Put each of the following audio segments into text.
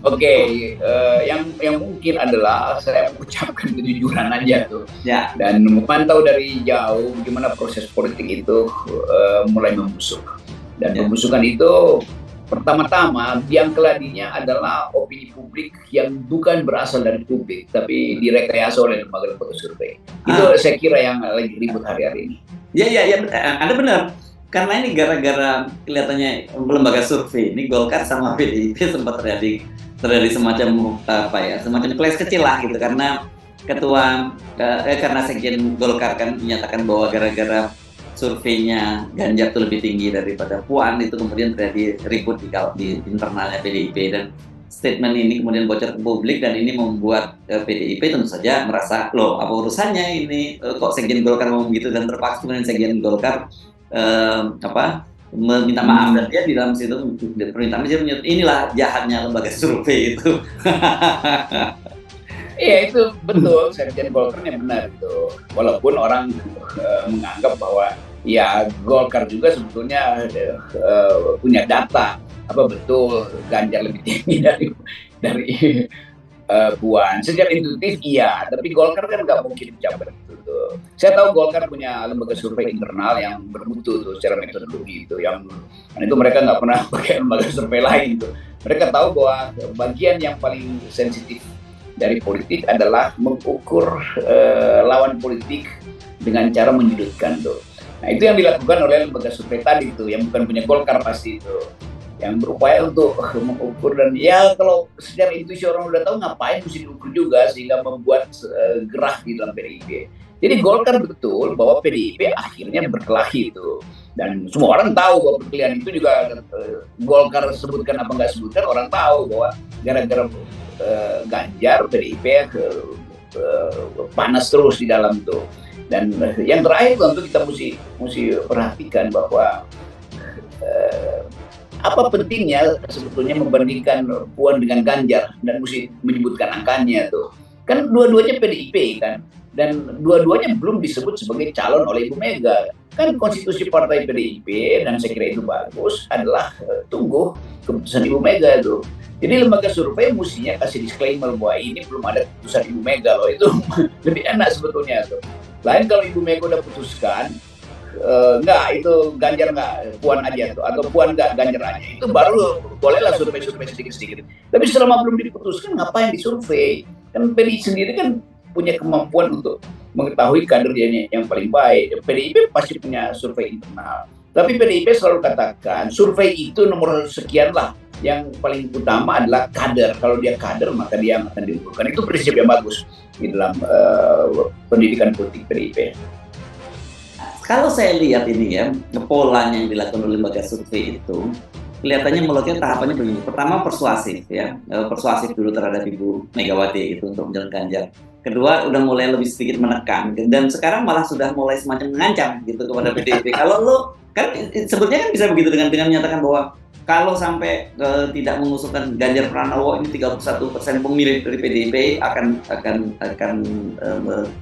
Oke, yang mungkin adalah saya ucapkan kejujuran aja tuh, Ya, dan memantau dari jauh gimana proses politik itu, mulai membusuk. Dan ya. pembusukan itu pertama-tama biang keladinya adalah opini publik yang bukan berasal dari publik, tapi direkayasa oleh lembaga-lembaga survei. Itu Ah, saya kira yang lagi ribut hari-hari ini. iya, iya, iya, Anda benar. Karena ini gara-gara kelihatannya lembaga survei ini Golkar sama PDIP sempat terjadi semacam apa ya, semacam clash kecil lah gitu karena karena sekjen Golkar kan menyatakan bahwa gara-gara surveinya Ganjar itu lebih tinggi daripada Puan, itu kemudian terjadi ribut di internalnya PDIP, dan statement ini kemudian bocor ke publik, dan ini membuat PDIP tentu saja merasa, loh apa urusannya ini, kok sekjen Golkar ngomong gitu, dan terpaksa kemudian sekjen Golkar apa, meminta maaf, dan Hmm. dia di dalam situ permintaan dia menyebut inilah jahatnya lembaga survei itu. Iya itu betul, Sekjen Golkarnya benar itu. Walaupun orang menganggap bahwa ya Golkar juga sebetulnya punya data apa betul Ganjar lebih tinggi dari Puan. Secara intuitif iya, tapi Golkar kan nggak mungkin mencapai itu tuh. Saya tahu Golkar punya lembaga survei internal yang bermutu tuh secara metodologi itu, yang itu mereka nggak pernah pakai lembaga survei lain tuh. Mereka tahu bahwa bagian yang paling sensitif dari politik adalah mengukur lawan politik dengan cara menyudutkan tuh. Nah itu yang dilakukan oleh lembaga survei tadi tuh, yang bukan punya Golkar pasti itu, yang berupaya untuk mengukur, dan ya kalau secara intuisi orang udah tahu ngapain mesti diukur juga sehingga membuat gerah di dalam PDIP. Jadi Golkar betul bahwa PDIP akhirnya berkelahi itu, dan semua orang tahu bahwa perkelahian itu juga Golkar sebutkan apa nggak sebutkan orang tahu bahwa gara-gara Ganjar PDIP panas terus di dalam tuh. Dan yang terakhir tentu kita mesti perhatikan bahwa eh, apa pentingnya sebetulnya membandingkan Puan dengan Ganjar dan mesti menyebutkan angkanya tuh. Kan dua-duanya PDIP kan, dan dua-duanya belum disebut sebagai calon oleh Ibu Mega. Kan konstitusi partai PDIP, dan saya kira itu bagus, adalah tunggu keputusan Ibu Mega itu. Jadi lembaga survei mestinya kasih disclaimer bahwa ini belum ada keputusan Ibu Mega loh, itu lebih enak sebetulnya tuh. Lain kalau Ibu Mega udah putuskan, enggak itu Ganjar enggak, Puan aja tuh, atau Puan enggak Ganjar aja, itu baru bolehlah survei-survei sedikit-sedikit. Tapi selama belum diputuskan ngapain disurvei? Kan PDI sendiri kan punya kemampuan untuk mengetahui kadernya yang paling baik. PDIP pasti punya survei internal, tapi PDIP selalu katakan survei itu nomor sekian lah, yang paling utama adalah kader. Kalau dia kader maka dia akan diunggulkan. Itu prinsip yang bagus di dalam pendidikan politik PDIP. Kalau saya lihat ini ya, polanya yang dilakukan oleh lembaga survei itu, kelihatannya mulutnya tahapannya begini. Pertama persuasif ya, persuasif dulu terhadap Ibu Megawati itu untuk menjalankan Ganjar. Kedua udah mulai lebih sedikit menekan, dan sekarang malah sudah mulai semacam mengancam gitu kepada PDIP. Kalau lo kan sebetulnya kan bisa begitu dengan menyatakan bahwa kalau sampai tidak mengusulkan Ganjar Pranowo, ini 31% pemilih dari PDIP akan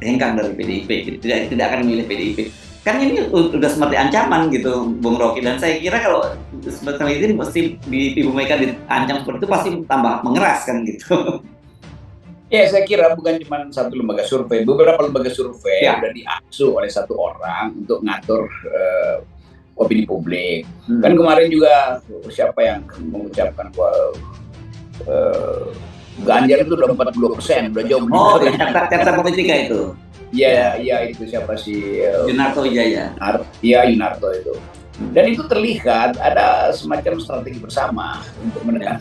hengkang dari PDIP, gitu. Tidak akan memilih PDIP. Kan ini udah seperti ancaman gitu, Bung Rocky, dan saya kira kalau seperti ini mesti di Ibu Mega diancam seperti itu pasti tambah mengeras kan gitu. Ya, saya kira bukan cuma satu lembaga survei, beberapa lembaga survei Ya. udah diasuh oleh satu orang untuk ngatur opini publik. Kan Hmm. kemarin juga siapa yang mengucapkan bahwa Ganjar itu udah 40%, udah jauh Oh, meninggalkan. Carta Politika itu, Ya, ya itu siapa sih? Yunarto Wijaya. Ya Yunarto itu. Dan itu terlihat ada semacam strategi bersama untuk menekan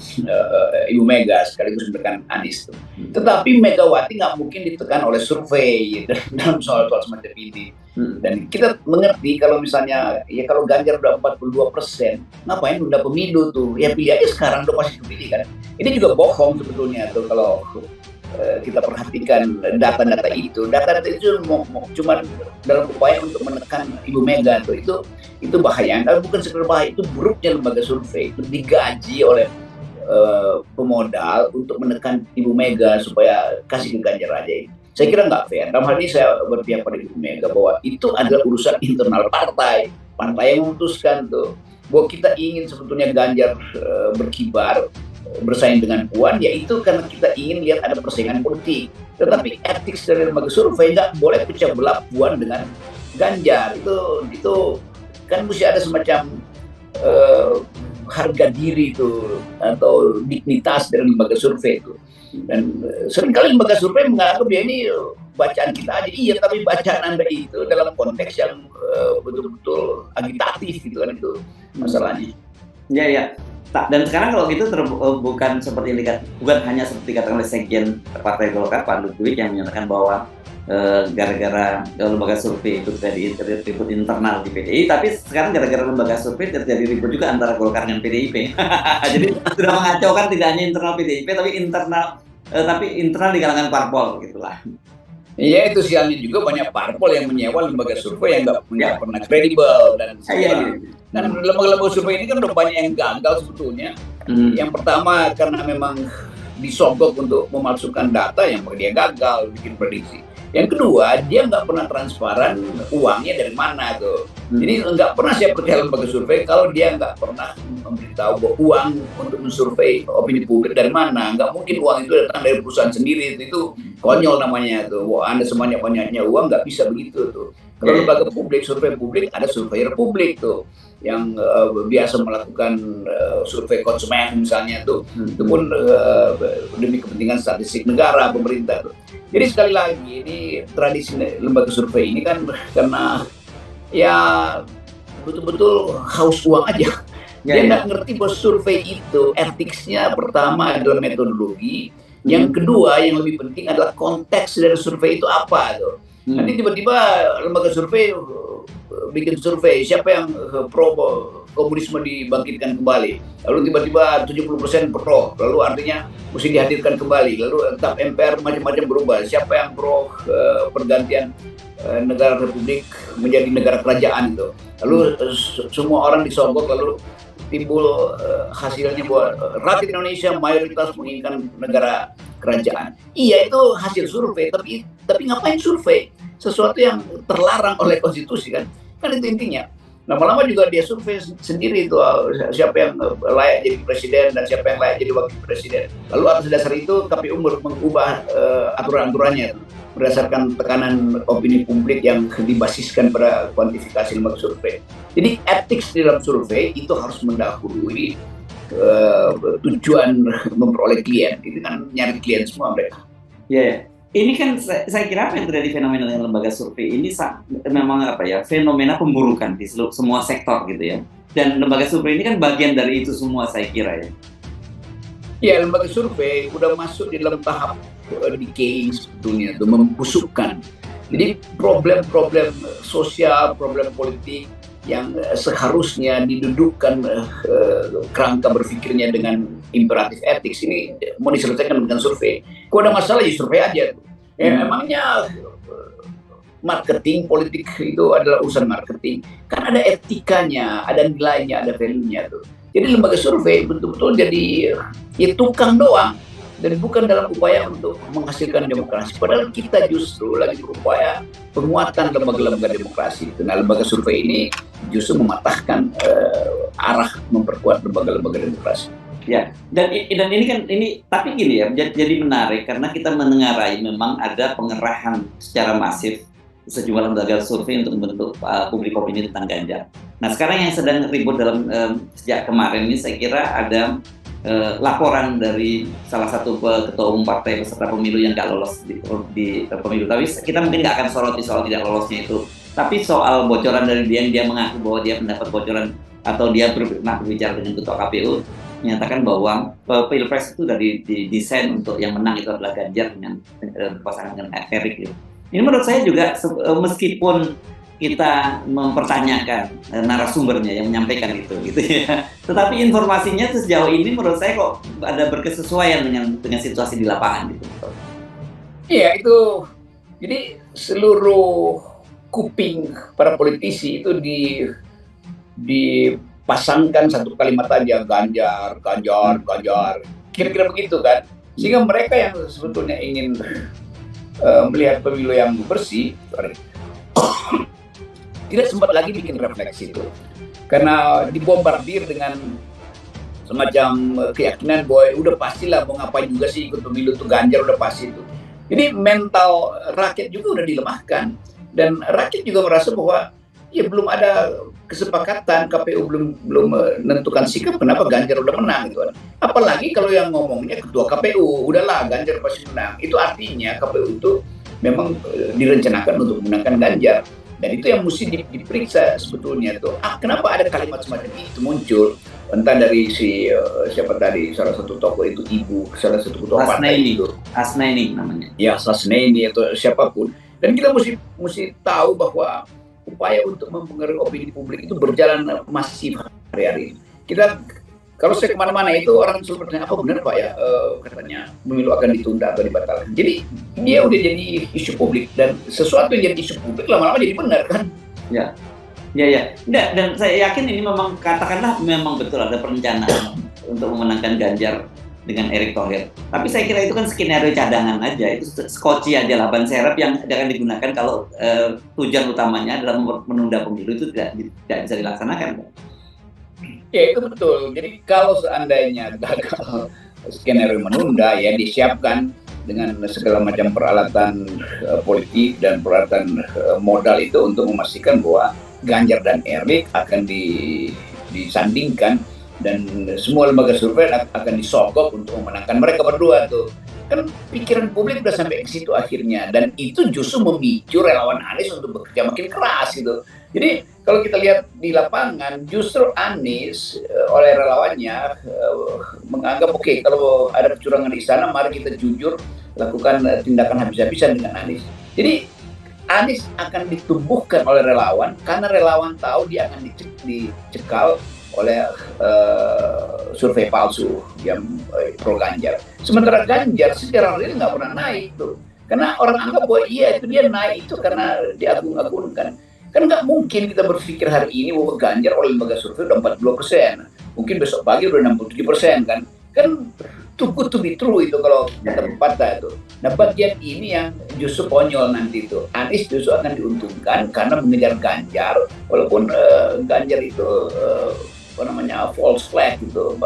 Ibu Mega sekaligus menekan Anies. Tetapi Megawati nggak mungkin ditekan oleh survei dalam soal-soal semacam ini. Dan kita mengerti kalau misalnya ya kalau Ganjar udah 42%, ngapain udah pemilu tuh? Ya pilih aja sekarang, udah pasti kepilih kan. Ini juga bohong sebetulnya tuh kalau kita perhatikan data-data itu. Data-data itu cuma dalam upaya untuk menekan Ibu Mega tuh. Itu bahaya. Dan bukan sekedar bahaya, itu buruknya lembaga survei itu digaji oleh pemodal untuk menekan Ibu Mega supaya kasih ke Ganjar aja. Saya kira nggak fair. Dalam hal ini saya berpihak pada Ibu Mega bahwa itu adalah urusan internal partai. Partai yang memutuskan tuh. bahwa kita ingin sebetulnya Ganjar berkibar, bersaing dengan Puan, yaitu karena kita ingin lihat ada persaingan politik. Tetapi etik dari lembaga survei nggak boleh pecah belah Puan dengan Ganjar. Itu kan mesti ada semacam harga diri itu atau dignitas dari lembaga survei itu. Dan seringkali lembaga survei menganggap ya ini bacaan kita aja. Iya, tapi bacaan Anda itu dalam konteks yang betul-betul agitatif gitu kan, itu masalahnya. Ya, ya. Dan sekarang kalau gitu bukan seperti bukan hanya seperti katakan oleh Sekjen Partai Golkar Pak Ludwig yang menyatakan bahwa gara-gara lembaga survei itu terjadi ribut internal di PDI, tapi sekarang gara-gara lembaga survei terjadi ribut juga antara Golkar dengan PDIP. Jadi sudah mengacaukan tidak hanya internal PDIP tapi internal di kalangan parpol gitulah. Iya, itu sialnya juga banyak parpol yang menyewa lembaga survei yang nggak pernah kredibel dan lembaga-lembaga survei ini kan udah banyak yang gagal sebetulnya. Yang pertama karena memang disogok untuk memalsukan data, yang dia gagal bikin prediksi. Yang kedua, dia nggak pernah transparan uangnya dari mana tuh. Jadi nggak pernah saya percaya lembaga survei kalau dia nggak pernah memberitahu bahwa uang untuk mensurvei opini publik dari mana. Nggak mungkin uang itu datang dari perusahaan sendiri, itu konyol namanya tuh. Wah, Anda sebanyak-banyaknya uang, nggak bisa begitu tuh. Kalau lembaga publik, survei publik, ada surveyor publik tuh yang biasa melakukan survei konsumen misalnya tuh, itu pun demi kepentingan statistik negara, pemerintah tuh. Jadi sekali lagi ini tradisi lembaga survei ini kan karena ya betul-betul haus uang aja. Dia nggak ngerti bahwa survei itu etiknya pertama adalah metodologi, yang kedua yang lebih penting adalah konteks dari survei itu apa tuh. Nanti tiba-tiba lembaga survei bikin survei siapa yang pro komunisme dibangkitkan kembali, lalu tiba-tiba 70% pro, lalu artinya mesti dihadirkan kembali, lalu tap MPR macam-macam berubah, siapa yang pro pergantian negara republik menjadi negara kerajaan itu, lalu semua orang disogok, lalu timbul hasilnya bahwa rakyat Indonesia mayoritas menginginkan negara kerajaan. Iya, itu hasil survei, tapi ngapain survei sesuatu yang terlarang oleh konstitusi kan itu intinya. Lama-lama juga dia survei sendiri itu siapa yang layak jadi presiden dan siapa yang layak jadi wakil presiden. Lalu atas dasar itu KPU mengubah aturan-aturannya berdasarkan tekanan opini publik yang dibasiskan pada kuantifikasi lembaga survei. Jadi etik di dalam survei itu harus mendahului tujuan memperoleh klien. Itu kan nyari klien semua mereka. Ya. Ini kan saya kira apa yang terjadi fenomena dengan lembaga survei ini memang fenomena pemburukan di semua sektor gitu ya. Dan lembaga survei ini kan bagian dari itu semua saya kira ya. Ya, lembaga survei udah masuk di dalam tahap decaying sebetulnya, itu membusukkan. Jadi problem-problem sosial, problem politik yang seharusnya didudukkan kerangka berpikirnya dengan imperatif etik ini mau diselesaikan dengan survei. Kalau ada masalah ya survei aja. Emangnya marketing politik itu adalah urusan marketing, kan ada etikanya, ada nilainya, ada value-nya tuh. Jadi lembaga survei betul-betul jadi ya tukang doang dan bukan dalam upaya untuk menghasilkan demokrasi. Padahal kita justru lagi berupaya penguatan lembaga-lembaga demokrasi. Nah, lembaga survei ini justru mematahkan arah memperkuat lembaga-lembaga demokrasi. Ya, dan ini tapi gini ya, jadi menarik karena kita menengarai memang ada pengerahan secara masif sejumlah lembaga survei untuk membentuk publik opini tentang Ganjar. Nah, sekarang yang sedang ribut dalam sejak kemarin ini saya kira ada laporan dari salah satu ketua umum partai peserta pemilu yang nggak lolos di pemilu. Tapi kita mungkin nggak akan soroti soal tidak lolosnya itu. Tapi soal bocoran dari dia mengaku bahwa dia mendapat bocoran atau dia pernah berbicara dengan ketua KPU menyatakan bahwa Pilpres itu sudah didesain untuk yang menang itu adalah Ganjar dengan pasangan dengan Erik gitu. Ini menurut saya juga meskipun kita mempertanyakan narasumbernya yang menyampaikan itu gitu ya. Tetapi informasinya sejauh ini menurut saya kok ada berkesesuaian dengan situasi di lapangan gitu. Iya, itu jadi seluruh kuping para politisi itu dipasangkan satu kalimat aja, Ganjar. Kira-kira begitu kan. Sehingga mereka yang sebetulnya ingin melihat pemilu yang bersih tidak sempat lagi bikin refleksi itu. karena dibombardir dengan semacam keyakinan bahwa udah pastilah mau ngapain juga sih ikut pemilu tuh Ganjar udah pasti itu. Jadi mental rakyat juga udah dilemahkan dan rakyat juga merasa bahwa ya belum ada kesepakatan, KPU belum menentukan sikap kenapa Ganjar udah menang gitu kan. Apalagi kalau yang ngomongnya ketua KPU, udahlah Ganjar pasti menang. Itu artinya KPU itu memang direncanakan untuk memenangkan Ganjar. Dan itu yang mesti diperiksa sebetulnya tuh. Kenapa ada kalimat semacam itu muncul? Entah dari siapa tadi, salah satu tokoh itu ibu, salah satu ketua partai itu. Hasnaini namanya. Ya, Hasnaini atau siapapun. Dan kita mesti tahu bahwa upaya untuk mempengaruhi opini publik itu berjalan masif hari-hari ini. Kalau saya kemana-mana itu orang selalu bertanya, apa benar Pak ya katanya pemilu akan ditunda atau dibatalkan. Jadi dia udah jadi isu publik dan sesuatu yang jadi isu publik lama-lama jadi benar kan? Ya, ya. Dan saya yakin ini memang katakanlah memang betul ada perencanaan untuk memenangkan Ganjar dengan Erick Thohir. Tapi saya kira itu kan skenario cadangan aja, itu skoci aja lah, ban serep yang akan digunakan kalau tujuan utamanya adalah menunda pemilu itu tidak bisa dilaksanakan. Ya itu betul. Jadi kalau seandainya gagal skenario menunda ya disiapkan dengan segala macam peralatan politik dan peralatan modal itu untuk memastikan bahwa Ganjar dan Erick akan disandingkan dan semua lembaga survei akan disogok untuk memenangkan mereka berdua tuh. Kan pikiran publik udah sampai ke situ akhirnya dan itu justru memicu relawan Anies untuk bekerja makin keras gitu. Jadi kalau kita lihat di lapangan justru Anies oleh relawannya menganggap oke, kalau ada kecurangan di sana mari kita jujur lakukan tindakan habis-habisan dengan Anies. Jadi Anies akan ditumbuhkan oleh relawan karena relawan tahu dia akan dicekal oleh survei palsu yang pro Ganjar. Sementara Ganjar secara real nggak pernah naik tuh. Karena orang anggap bahwa iya itu dia naik itu karena diagung-agungkan. Kan nggak mungkin kita berpikir hari ini bahwa Ganjar oleh lembaga survei udah 40%. Mungkin besok pagi udah 67% kan. Kan too good to be true itu kalau kata pepatah itu. Nah bagian ini yang justru konyol nanti itu. Anies justru akan diuntungkan karena mengejar Ganjar walaupun Ganjar itu false flag gitu,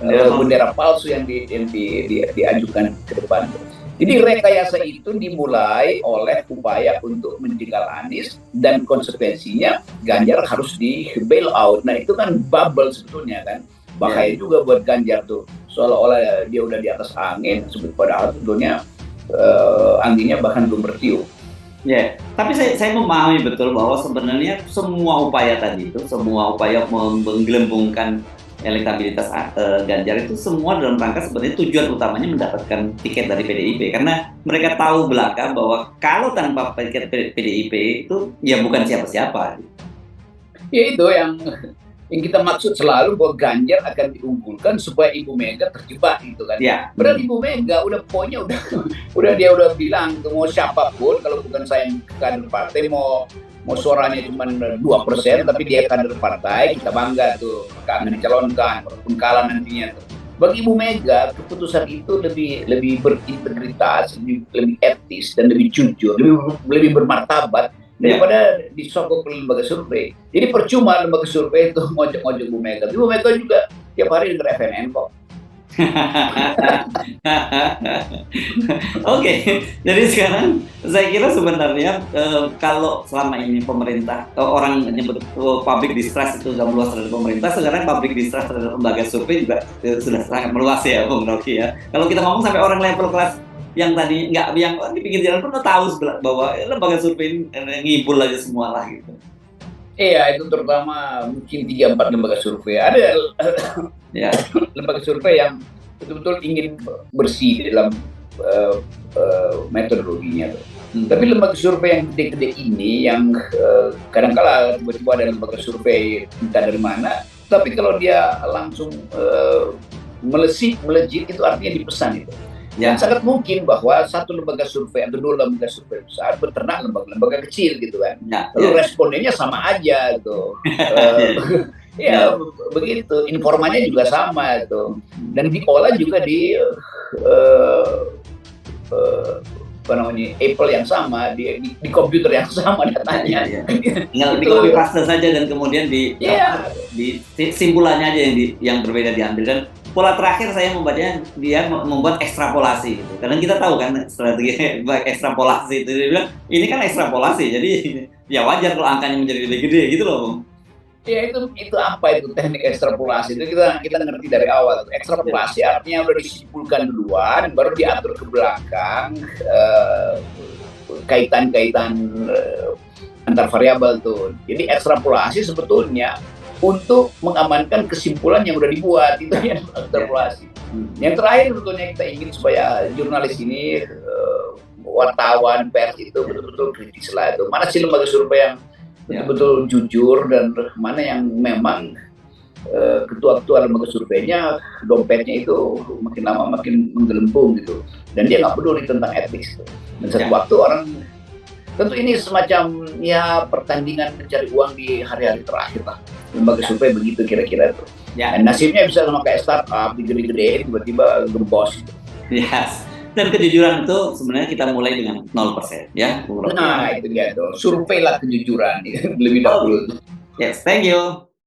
bendera palsu yang diajukan ke depan. Jadi rekayasa itu dimulai oleh upaya untuk menjegal Anies dan konsekuensinya Ganjar harus di bail out. Nah itu kan bubble sebetulnya kan, bahaya juga buat Ganjar tuh, seolah-olah dia udah di atas angin, padahal sebetulnya anginnya bahkan belum bertiup. Ya, tapi saya memahami betul bahwa sebenarnya semua upaya tadi itu, semua upaya menggelembungkan elektabilitas Ganjar itu semua dalam rangka sebenarnya tujuan utamanya mendapatkan tiket dari PDIP, karena mereka tahu belaka bahwa kalau tanpa tiket PDIP itu ya bukan siapa-siapa. Ya itu yang kita maksud selalu bahwa Ganjar akan diunggulkan supaya Ibu Mega terjebak gitu kan. Ya. Berarti Ibu Mega udah dia bilang mau siapapun kalau bukan saya yang kader partai mau suaranya cuma 2% tapi dia kader partai, kita bangga tuh akan dicalonkan walaupun kalah nantinya tuh. Bagi Ibu Mega keputusan itu lebih berintegritas, lebih etis dan lebih jujur, lebih bermartabat daripada disogok oleh lembaga survei. Jadi percuma lembaga survei itu ngojek-ngojek Bu Mega. Bu Mega juga tiap hari denger FNN kok. Oke, jadi sekarang saya kira sebenarnya kalau selama ini pemerintah orang menyebut public distrust itu sudah meluas terhadap pemerintah, sekarang public distrust terhadap lembaga survei juga sudah sangat meluas ya, Bung Rocky ya. Kalau kita ngomong sampai orang level kelas yang tadi nggak yang di pinggir jalan pun udah tahu bahwa lembaga survei ngibul aja semua lah gitu. Iya, itu terutama mungkin 3-4 lembaga survei. Ada lembaga survei yang betul-betul ingin bersih dalam metodologinya. Tapi lembaga survei yang gede-gede ini yang kadang-kala tiba-tiba ada lembaga survei entah dari mana, tapi kalau dia langsung melejit itu artinya dipesan itu. Dan sangat mungkin bahwa satu lembaga survei atau 2 lembaga survei besar beternak lembaga kecil gitu kan. Lalu respondennya sama aja gitu. Ya begitu, informannya juga sama itu. Dan diolah juga di Apple yang sama di komputer yang sama datanya. Tinggal di copy paste saja dan kemudian di simpulannya aja yang berbeda diambil. Dan pola terakhir saya membacanya dia membuat ekstrapolasi gitu. Karena kita tahu kan strategi ekstrapolasi itu, dia bilang ini kan ekstrapolasi, jadi ya wajar kalau angkanya menjadi lebih gede gitu loh, Bung. Ya itu apa itu teknik ekstrapolasi itu kita ngerti dari awal. Ekstrapolasi artinya udah disimpulkan duluan, baru diatur ke belakang kaitan-kaitan antar variabel tuh. Jadi ekstrapolasi sebetulnya untuk mengamankan kesimpulan yang udah dibuat, itu yang ekstrapolasi. Yang terakhir sebetulnya kita ingin supaya jurnalis ini, wartawan, pers itu betul-betul kritis lah itu. Mana sih lembaga survei yang betul-betul jujur dan mana yang memang ketua-ketua lembaga surveinya dompetnya itu makin lama makin menggelembung gitu, dan dia nggak peduli tentang etik gitu. Dan satu waktu orang, tentu ini semacam ya pertandingan mencari uang di hari-hari terakhir lah lembaga survei begitu kira-kira tuh. Dan nasibnya bisa sama kayak startup digede-gedein tiba-tiba gembos gitu. Dan kejujuran itu sebenarnya kita mulai dengan 0% ya. Nah itu dia tuh, surveilah kejujuran lebih dahulu. Yes, thank you.